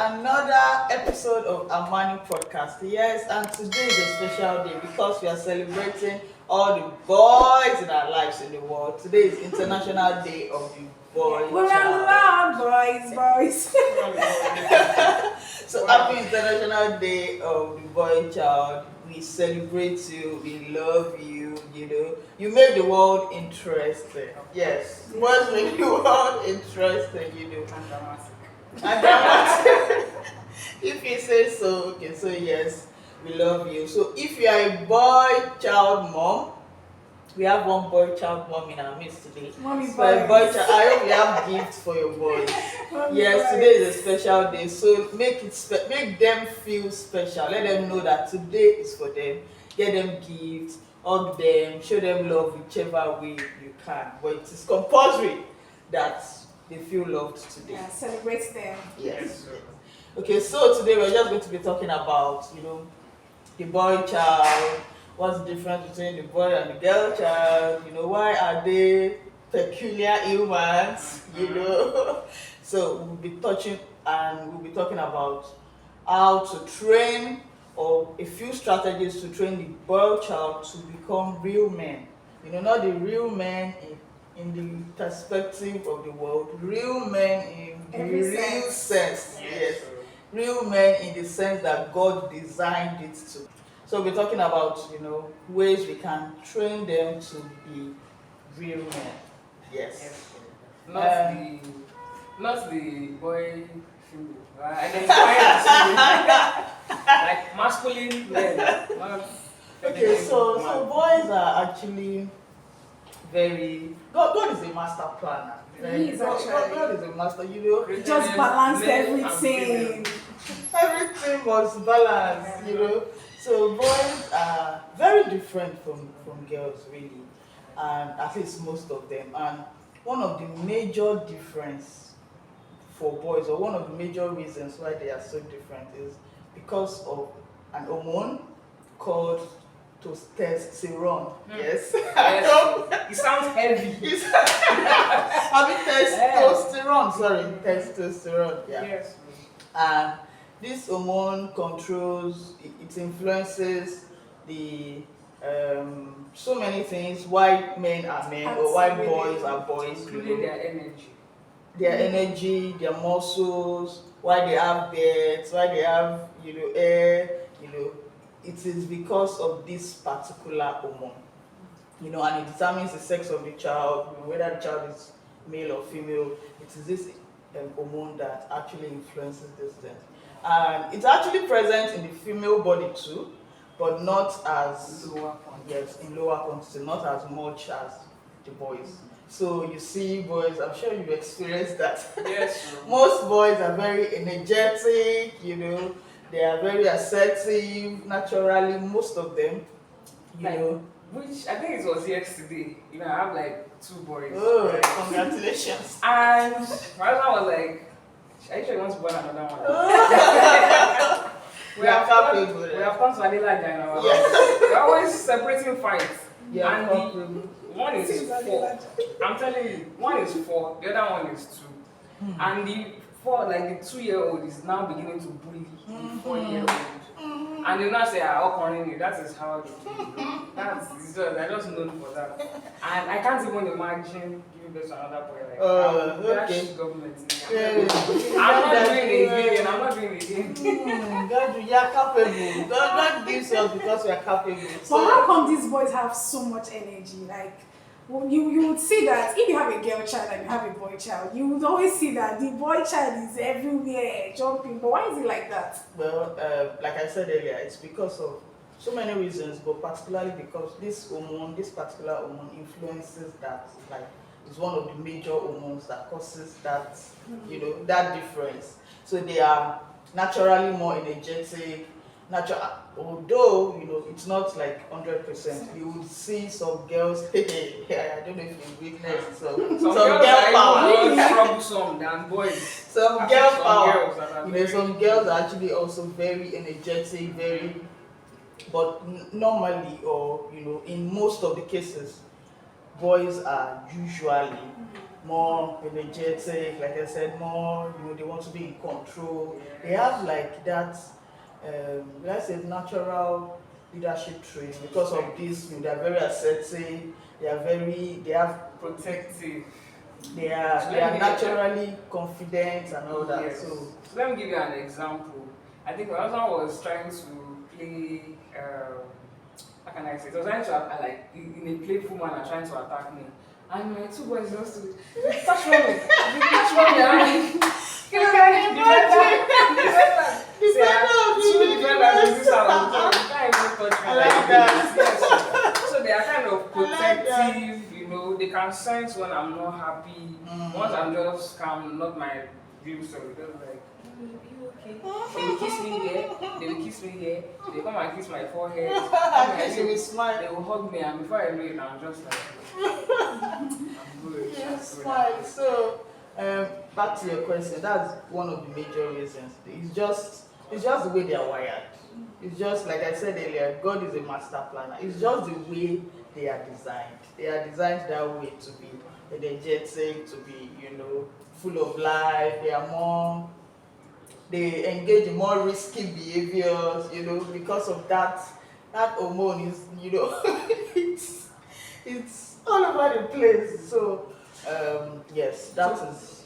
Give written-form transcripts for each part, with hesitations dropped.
another episode of Amani Podcast. Yes, and today is a special day because we are celebrating all the boys in our lives in the world. Today is International Day of the Boy We're Child. boys. So happy International Day of the Boy Child. We celebrate you, we love you, You make the world interesting. Yes. Boys make the world interesting, And dramatic. If you say so, okay, so yes, we love you. So if you are a boy child mom, we have one boy child mom in our midst today. Mommy So a boy boys. child, I hope you have gifts for your boys. Mommy Yes, boys. today is a special day, so make them feel special. Let them know that today is for them. Get them gifts, hug them, show them love whichever way you can. But it is compulsory that they feel loved today. Yeah, celebrate them. Yes. Okay, so today we're just going to be talking about, the boy child. What's the difference between the boy and the girl child? Why are they peculiar humans? So we'll be touching and we'll be talking about how to train or a few strategies to train the boy child to become real men. Not the real men in the perspective of the world, real men in the Every real sense. Yes. Real men in the sense that God designed it to. So we're talking about, ways we can train them to be real men. Yes. Not the boy female. Identifying as female. Like masculine men. Okay, so boys are actually very God is a master planner. He is actually. God is a master, He just balanced everything. Everything was balanced, So boys are very different from girls, really, and at least most of them. And one of the major difference for boys, or one of the major reasons why they are so different, is because of an hormone called testosterone. Yes. It sounds heavy. Testosterone. Sorry, testosterone. Yeah. Yes. And this hormone controls, it influences the so many things. Why men are men, or why boys are boys. Including their energy. Their energy, their muscles, why they have beards, why they have hair. It is because of this particular hormone. And it determines the sex of the child, whether the child is male or female. It is this hormone that actually influences this thing. And it's actually present in the female body too, but not as in lower quantity, not as much as the boys. So you see boys, I'm sure you've experienced that. Yes. Most boys are very energetic, they are very assertive naturally, most of them, Which I think it was yesterday. I have like 2 boys. Oh, right? congratulations. And my husband was like, are you sure you want to born another one? We are capable. We have come to Vanilla in our house. Yes. We're always separating fights. Yeah, And the one is 4. I'm telling you, one is 4, the other one is 2. And the 2-year-old is now beginning to bully the 4-year-old. And they now say, Okorini, that is how they do. I just known for that. And I can't even imagine giving birth to another boy like that. Okay. Government. I'm I'm not doing it again. God, you are capable. God gives us because we are capable. But how come these boys have so much energy? Like, you would see that if you have a girl child and you have a boy child, you would always see that the boy child is everywhere jumping. But why is it like that? Well, like I said earlier, it's because of so many reasons, but particularly because this particular hormone influences that. Like, it's one of the major hormones that causes that, that difference. So they are naturally more energetic. Although it's not like 100%. You would see some girls. I don't know if you witnessed some girl power. More troublesome than boys. Some girl power. Some girls are actually also very energetic, but normally, or in most of the cases, boys are usually more energetic, like I said, more, they want to be in control. They have like that, let's say, natural leadership trait because of this. They are very assertive. They have Protective. they are naturally confident and all that. Yes. So Let me give you an example. I think my husband was trying to play. How can I say? It was trying to like in a playful manner, trying to attack me. And my two boys just to touch me. Touch me. Can you defend two defenders in this house. You can't even touch me. I like that. Yes. So they are kind of I like that. protective. They can sense when I'm not happy. Once I'm just calm, not my view. So they're like, you okay? They will kiss me here. They will kiss me here. They come and kiss my forehead. They will smile. They will hug me, and before I know it, I'm just like, I'm good. Yes, fine. So, back to your question, that's one of the major reasons. It's just the way they are wired. It's just like I said earlier, God is a master planner. It's just the way they are designed. They are designed that way to be energetic, to be, full of life. They engage in more risky behaviors, because of that hormone is, it's all over the place. So, yes, that is.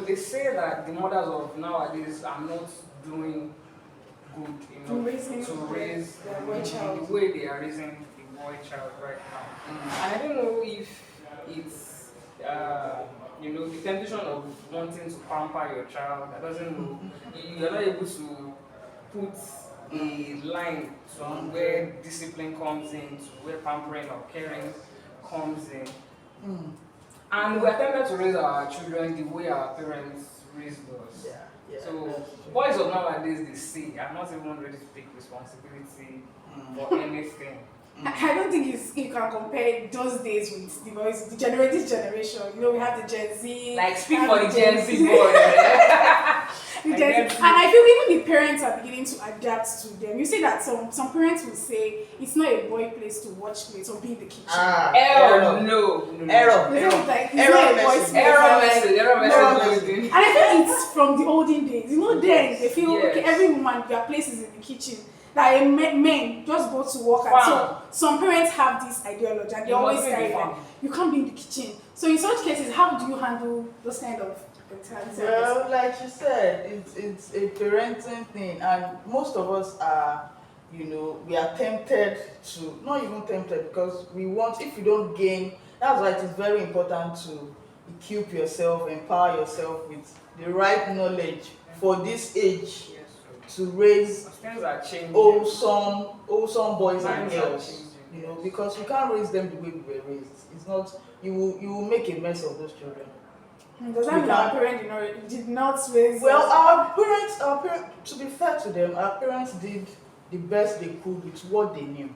They say that the mothers of nowadays are not doing good, To raise the their boy child. the way they are raising the boy child right now. And I don't know if it's, the temptation of wanting to pamper your child. I doesn't know. You're not able to put a line to where discipline comes in, to where pampering or caring comes in. And we are tempted to raise our children the way our parents raised us. Yeah, So boys of nowadays, they say, are not even ready to take responsibility for anything. I don't think you can compare those days with the boys, this generation. We have the Gen Z. Like, speak for the Gen Z boys. And I feel even the parents are beginning to adapt to them. You see that some parents will say it's not a boy place to watch plates or be in the kitchen. Error, no. Error. It's not like it's Error not a message. boy's place. Error message. And I think it's from the olden days. Then they feel okay, Yes. every woman their place is in the kitchen. That men just go to work. And so some parents have this ideology and they always say that you can't be in the kitchen. So in such cases, how do you handle those kind of mentalities? Well, like you said, it's a parenting thing, and most of us are, we are tempted to, not even tempted, because we want, if you don't gain, that's why it is very important to equip yourself, empower yourself with the right knowledge for this age to raise Things are changing. wholesome boys and Times are girls. changing. Because you can't raise them the way we were raised. It's not, you will make a mess of those children. Does that mean our parents did not raise? Well, our parents, to be fair to them, our parents did the best they could with what they knew.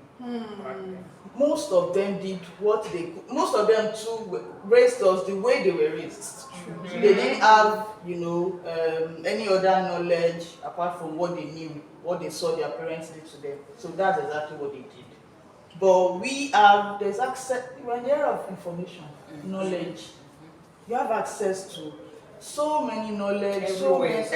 Most of them did what they could. Most of them too raised us the way they were raised. They didn't have, any other knowledge apart from what they knew, what they saw their parents did to them. So that's exactly what they did. But there's access, we're in the era of information, knowledge. You have access to so many knowledge, knowledge is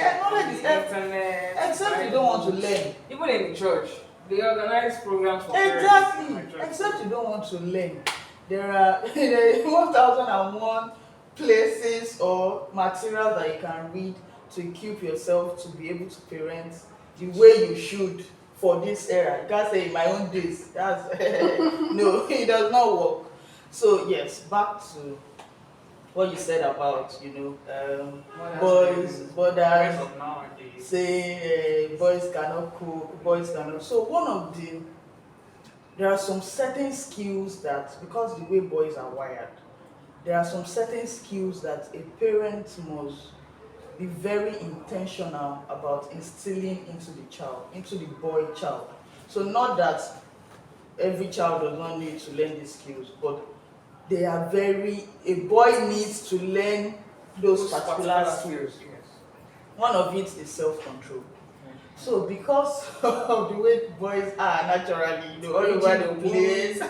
internet, except you don't want to learn. Even in the church, they organize programs for Exactly. parents. Except you don't want to learn. There are 1001 places or materials that you can read to equip yourself to be able to parent the way you should for this era. You can't say in my own days. That's no, it does not work. So yes, back to what you said about, boys say boys cannot cook, boys cannot. So there are some certain skills that, because the way boys are wired, there are some certain skills that a parent must be very intentional about instilling into the child, into the boy child. So not that every child does not need to learn these skills, but a boy needs to learn those particular skills. One of it is self-control. So because of the way boys are naturally, all over the place,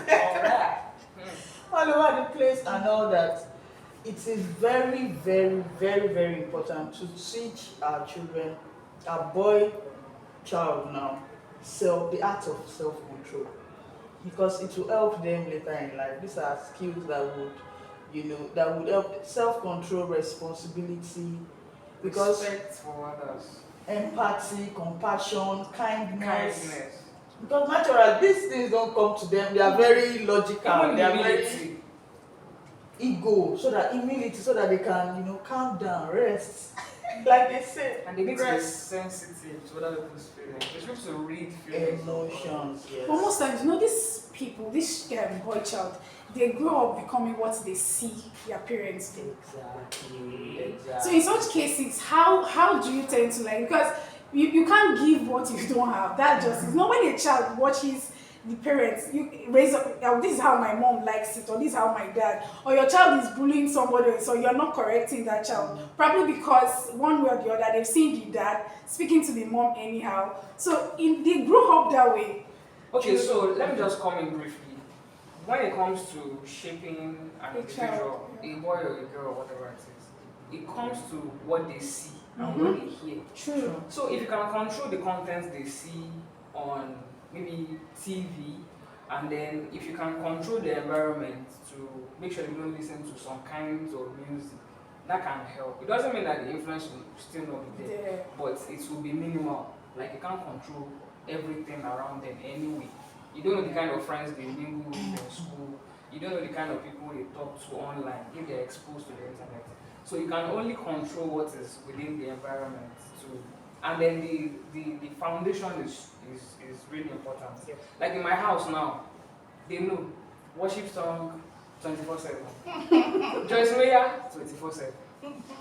all over the place and all that, it is very, very, very, very important to teach our children, our boy child now, the art of self-control, because it will help them later in life. These are skills that would, that would help self-control, responsibility, because Respect for others. empathy, compassion, kindness. Kindness. Because naturally, these things don't come to them. They are very logical. Even They are very humility. ego, so that humility, so that they can, calm down, rest, like they say, And they need to be rest. sensitive to other people's feelings. They're supposed to read feelings. Emotions, yes. But most times, these people, this boy child, they grow up becoming what they see their parents do. Exactly. So in such cases, how do you tend to because you can't give what you don't have. That just is not when a child watches the parents, you raise up, this is how my mom likes it, or this is how my dad, or your child is bullying somebody, so you're not correcting that child. Probably because one way or the other, they've seen the dad speaking to the mom anyhow. So they grow up that way. Okay, so let me just come in briefly. When it comes to shaping an individual, a boy or a girl, whatever it is, it comes to what they see and what they hear. True. So if you can control the contents they see on maybe TV, and then if you can control the environment to make sure they don't listen to some kinds of music, that can help. It doesn't mean that the influence will still not be there, but it will be minimal. Like you can't control everything around them anyway. You don't know the kind of friends they mingle with in school. You don't know the kind of people they talk to online if they're exposed to the internet. So you can only control what is within the environment too. And then the foundation is really important. Yep. Like in my house now, they know worship song 24/7. Joyce Meyer 24/7.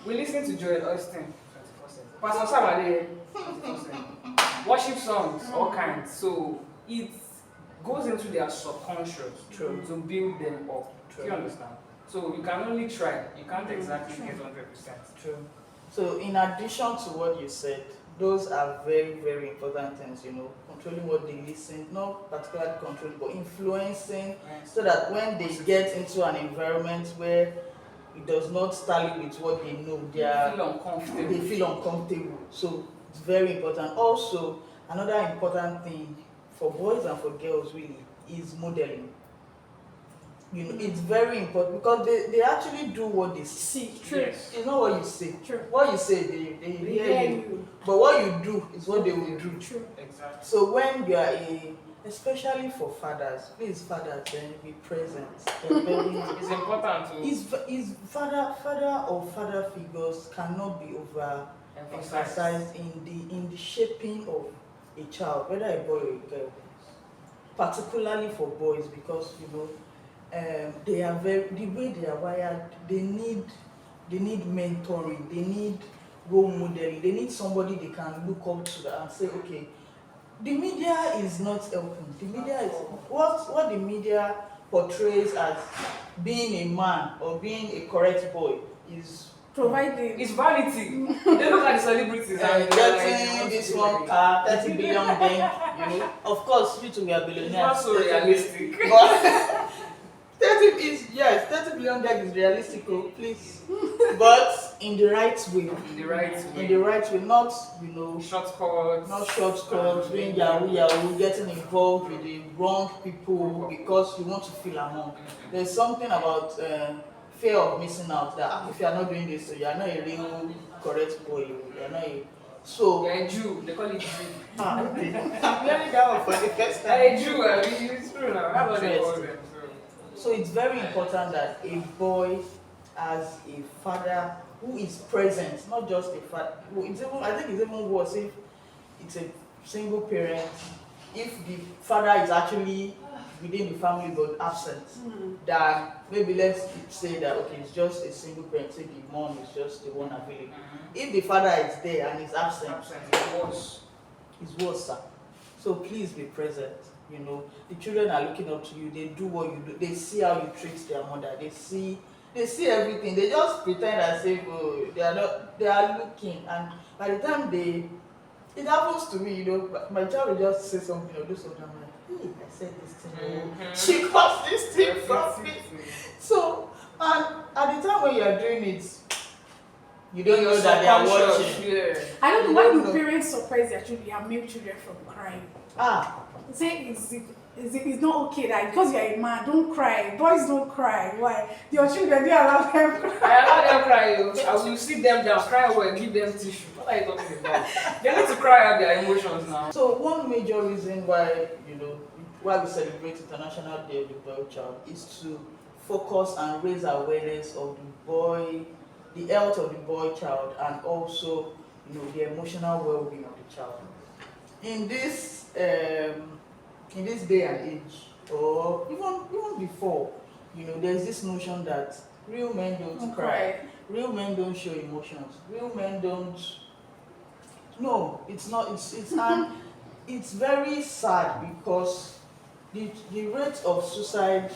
We listen to Joel Austin 24/7. Pastor Samale 24/7. Worship songs, all kinds. So it goes into their subconscious to build them up. Do you understand? So you can only try. You can't exactly get 100%. True. So in addition to what you said, those are very, very important things, controlling what they listen, not particularly controlling, but influencing, so that when they get into an environment where it does not tally with what they know, they feel uncomfortable. So it's very important. Also, another important thing for boys and for girls really is modeling. It's very important because they actually do what they see. True. Yes. It's not what you say. True. What you say, they hear you. But what you do is what they will do. True. Exactly. So when you are especially for fathers, please fathers, then be present. It's important to Is father or father figures cannot be emphasized in the shaping of a child, whether a boy or a girl. Particularly for boys, because they are the way they are wired, they need mentoring, they need role modeling, they need somebody they can look up to and say, okay, the media is not helping. The media is what the media portrays as being a man or being a correct boy is providing. It's vanity. They look at the celebrities and getting this one car, 30 billion bank, Of course, we too we are billionaires. It's not so realistic. But 30 billion bank is realistic, please. But in the right way. In the right way. In the right way, not shortcuts. not shortcuts, doing yahoo, getting involved with the wrong people because you want to feel among. There's something about fear of missing out, that if you are not doing this, so you are not a real correct boy. You are not You're a Jew. They call it Jew. okay. I'm learning that one for the first time. A Jew. It's true now. How about they call them? So it's very important that a boy has a father who is present, not just a father. I think it's even worse if it's a single parent. If the father is actually within the family but absent, then maybe let's say that okay, it's just a single parent. Say the mom is just the one available. If the father is there and is absent, it's worse, sir. So please be present. The children are looking up to you. They do what you do. They see how you treat their mother. They see everything. They just pretend as if they are not. They are looking, and by the time it happens to me. My child will just say something or do something. I'm like, hey, I said this thing. She caused this thing from me. So And at the time when you are doing it, you don't You're know that they are subconscious, watching. yeah. I don't know You why don't do know. parents surprise their children, their male children from crying. Say it's not okay that because you're a man, don't cry. Boys don't cry. Why? Your children, they allow them cry. I allow them cry. I will sit them down, cry well, give them tissue. What are you talking about? They need to cry out their emotions now. So one major reason why, why we celebrate International Day of the Boy Child is to focus and raise awareness of the health of the boy child, and also, the emotional well-being of the child. In this day and age, or even before, there's this notion that real men don't cry, real men don't show emotions, real men don't. No, it's not. And it's very sad because the rate of suicide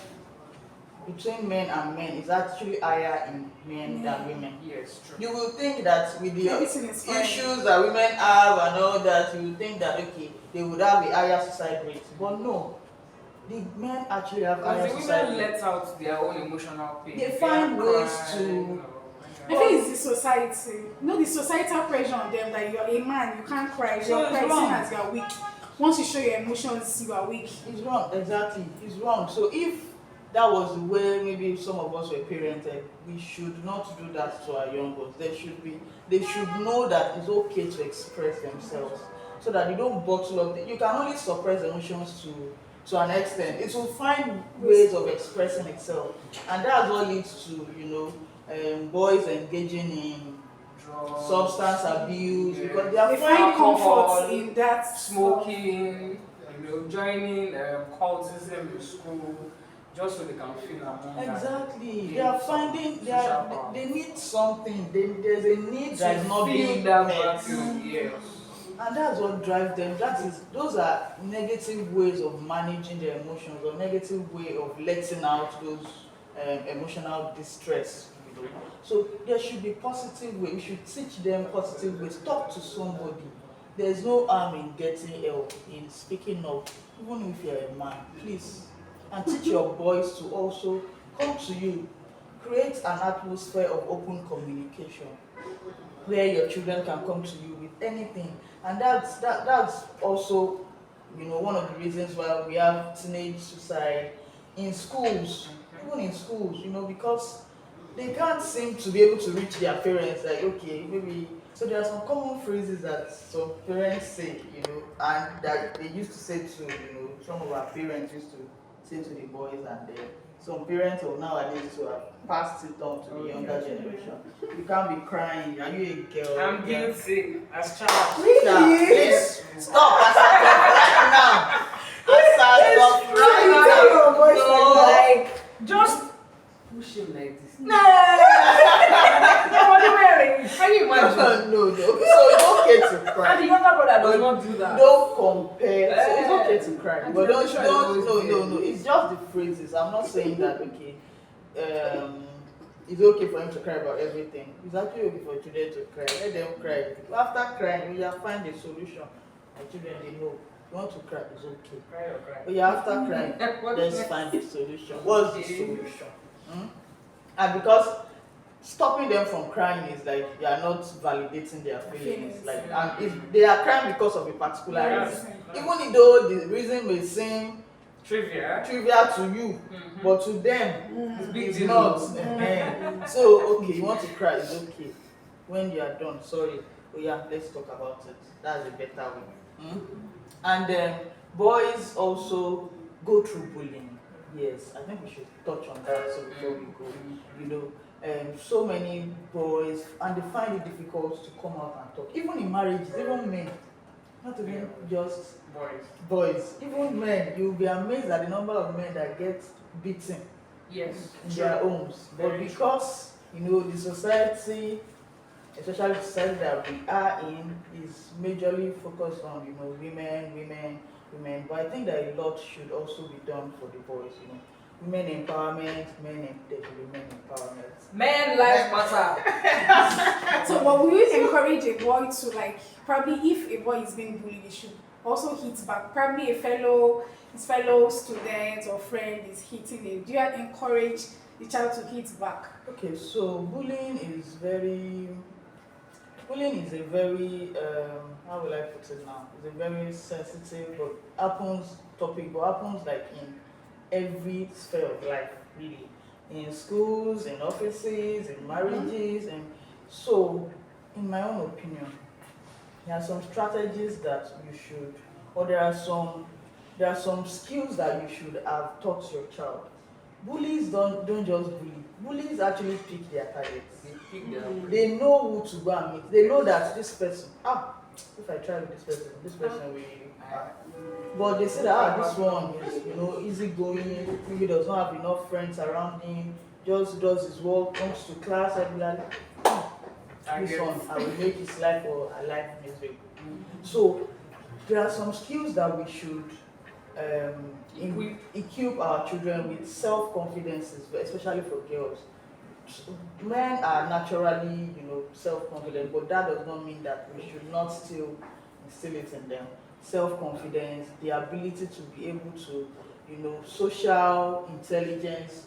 between men and men is actually higher in men than women. Yes, true. You will think that with the Everything is fine. issues that women have and all that, you will think that okay, they would have a higher suicide rate. But no, the men actually have higher Because the suicide women rate. let out their own emotional pain. They find ways cry, to- I think it's the society. The societal pressure on them that you're a man, you can't cry. So You're it's crying wrong. as you're weak. Once you show your emotions, you are weak. It's wrong, exactly. It's wrong. So if that was the way maybe some of us were parented, we should not do that to our young ones. They should know that it's okay to express themselves, so that you don't bottle up. You can only suppress emotions to an extent. It will find ways of expressing itself, and that's what leads to boys engaging in Drugs, substance abuse, yeah. because they are They find alcohol, comfort in that smoking, joining cultism in school, just so they can feel among exactly. that. They are finding they need something. There's a need that is not being that met. vacuum, yes. And that's what drives them. Those are negative ways of managing their emotions, or negative way of letting out those emotional distress. So there should be positive ways. We should teach them positive ways. Talk to somebody. There's no harm in getting help, in speaking up, even if you're a man. Please, and teach your boys to also come to you. Create an atmosphere of open communication, where your children can come to you with anything. And that's also one of the reasons why we have teenage suicide in schools, even in schools, because they can't seem to be able to reach their parents. Like, okay, maybe. So there are some common phrases that some parents say, and that they used to say to, some of our parents used to say to the boys, and some parents of nowadays who have passed it on to the younger generation. You can't be crying. Are you a girl? I'm guilty as child. Really? Please stop. As I talk right now. As I talk right now. No. Like, just push him like this. No. What are you wearing? Can you imagine? No. So it's okay to And the cry. younger brother does not do that. Don't compare. So it's okay to cry. And But the don't. picture is always No. It's just the phrases. I'm not saying that. Okay. It's okay for him to cry about everything. It's actually okay for children to cry. Let them cry. After crying, you have find a solution. And children, they know. You want to cry, it's okay. Cry or cry. But after crying, let's find a solution. What's the solution? And because stopping them from crying is like you are not validating their feelings. Like, and if they are crying because of a particular reason, even though the reason may seem Trivia. trivial to you, but to them It's big it's deal. not. So okay, you want to cry, it's okay. When you are done, sorry. Oh yeah, let's talk about it. That's a better way. And then boys also go through bullying. Yes, I think we should touch on that so before we go. So many boys, and they find it difficult to come out and talk. Even in marriages, even men, not even just boys, even men. You'll be amazed at the number of men that get beaten Yes. in their homes. But because the society, especially the society that we are in, is majorly focused on women. But I think that a lot should also be done for the boys. Women empowerment, women empowerment. Men lives matter. So, what will you encourage a boy to probably if a boy is being bullied, he should also hit back. Probably his fellow student or friend is hitting him. Do you encourage the child to hit back? Okay, so bullying is a very how will I put it now? It's a very sensitive but happens like in every sphere of life, really. In schools, in offices, in marriages, and so in my own opinion, there are some strategies that you should, or there are some skills that you should have taught your child. Bullies don't just bully. Bullies actually pick their targets. They pick their They know who to go and meet. They know that this person, if I try with this person will. But they say that this one is, easygoing, maybe does not have enough friends around him, just does his work, comes to class regularly. This one, I will make his life or her life miserable. So there are some skills that we should equip our children with self-confidence, especially for girls. Men are naturally, self-confident, but that does not mean that we should not still instill it in them. Self-confidence, the ability to be able to, social intelligence,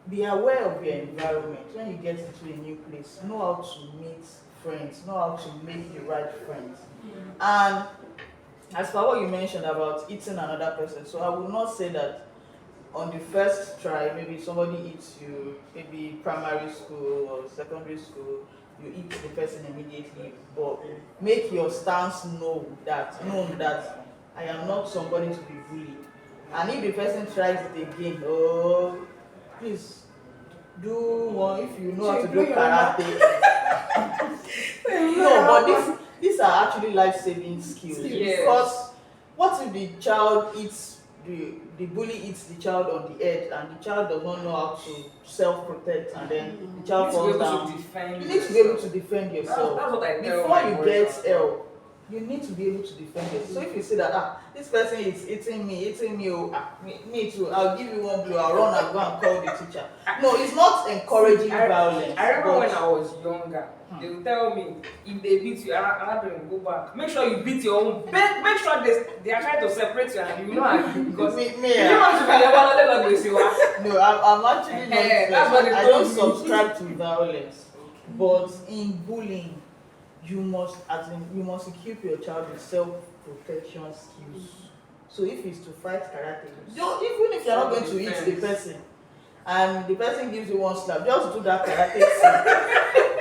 be aware of your environment. When you get into a new place, know how to meet friends, know how to make the right friends. And as for what you mentioned about eating another person, so I would not say that on the first try, maybe somebody eats you, maybe primary school or secondary school, you eat the person immediately, but make your stance known that I am not somebody to be bullied. And if the person tries it again, please do one if you know how to do karate. No, but these are actually life-saving skills. Yes. Because what if the child eats the bully eats the child on the edge and the child does not know how to self-protect, and then the child falls down? You need to be able to defend yourself. That's what I tell Before my you boys get now. help, you need to be able to defend yourself. So if you see that this person is eating me, me too, I'll give you one blow, I'll run and go and call the teacher. No, it's not encouraging violence. I remember when I was younger, they would tell me, if they beat you, another go back. Make sure you beat your own. Make sure they are trying to separate you and you know how you because Me, you don't want to be the one that they say what. No, I'm actually not. That's what they I told don't me. subscribe to violence, but in bullying, you must equip your child with self-protection skills. So if it's to fight karate, even if you're not going to hit the person, and the person gives you one slap, just do that karate thing.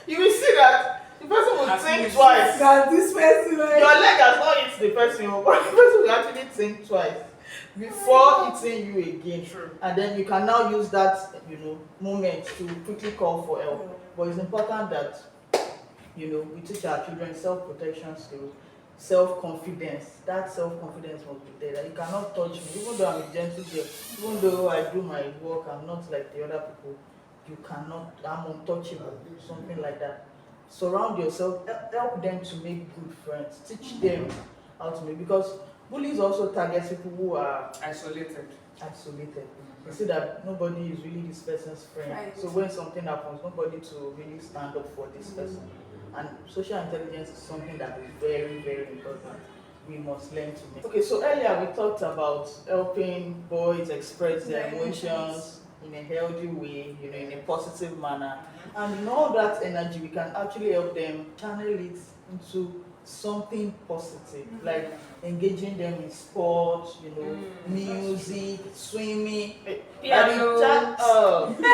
You will see that the person will think twice. That this person, Your leg has not hit the person, but the person will actually think twice before hitting you again. True. And then you can now use that, moment to quickly call for help. But it's important that, we teach our children self-protection skills, self-confidence. That self-confidence must be there. That you cannot touch me, even though I'm a gentle girl, even though I do my work, I'm not like the other people. You cannot, I'm untouchable, something like that. Surround yourself, help them to make good friends, teach them how to make, because bullies also target people who are Isolated. You see that nobody is really this person's friend. Right. So when something happens, nobody to really stand up for this person. And social intelligence is something that is very, very important. We must learn to make. Okay, so earlier we talked about helping boys express their emotions in a healthy way, in a positive manner. And in all that energy, we can actually help them channel it into something positive, like engaging them in sports, music, swimming. Piano. By the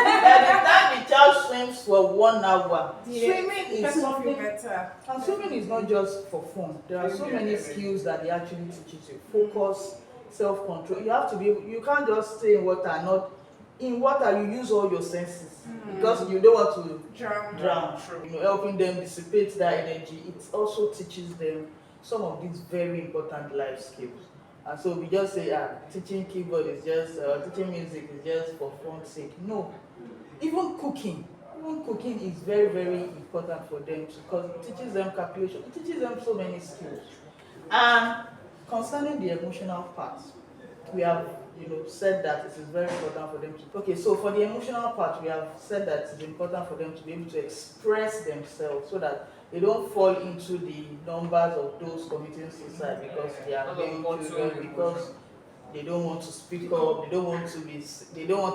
time the child swims for 1 hour, swimming is something. better. And swimming is not just for fun. There are so many skills that they actually teaches you. Focus, self-control. You have to be. You can't just stay in water. Not in water. You use all your senses because you don't want to drown. True. Helping them dissipate that energy. It also teaches them some of these very important life skills. And so we just say, teaching keyboard is just, teaching music is just for fun's sake. No, even cooking is very, very important for them because it teaches them calculation. It teaches them so many skills. And concerning the emotional part, we have said that it is very important for them to. Okay, so for the emotional part, we have said that it's important for them to be able to express themselves so that they don't fall into the numbers of those committing suicide because they are being children, because they don't want to speak up, they don't want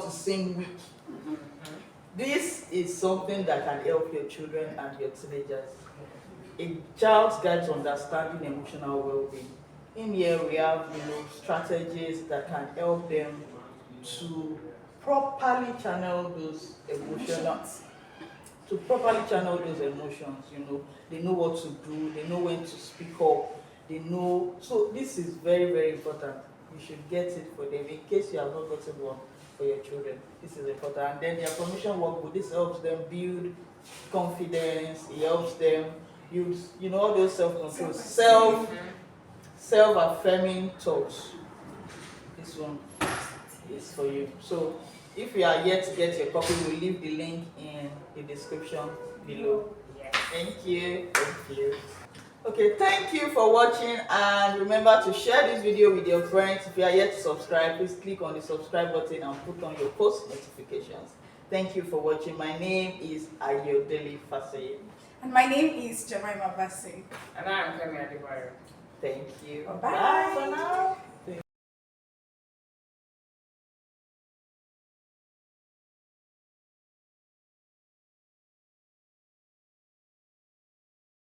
to seem weak. This is something that can help your children and your teenagers. A child's guide to understanding emotional well-being. In here we have, strategies that can help them to properly channel those emotions. They know what to do, they know when to speak up, they know. So this is very, very important. You should get it for them in case you have not gotten one for your children. This is important. And then the affirmation workbook, this helps them build confidence, it helps them use, all those self-control, self-affirming thoughts. This one is for you. So if you are yet to get your copy, we'll leave the link in the description below. Yes. Thank you. Okay, thank you for watching, and remember to share this video with your friends. If you are yet to subscribe, please click on the subscribe button and put on your post notifications. Thank you for watching. My name is Ayodele Faseye. And my name is Jemima Bassey. And I am Kemi Adebayo. Thank you. Bye-bye. Bye for now.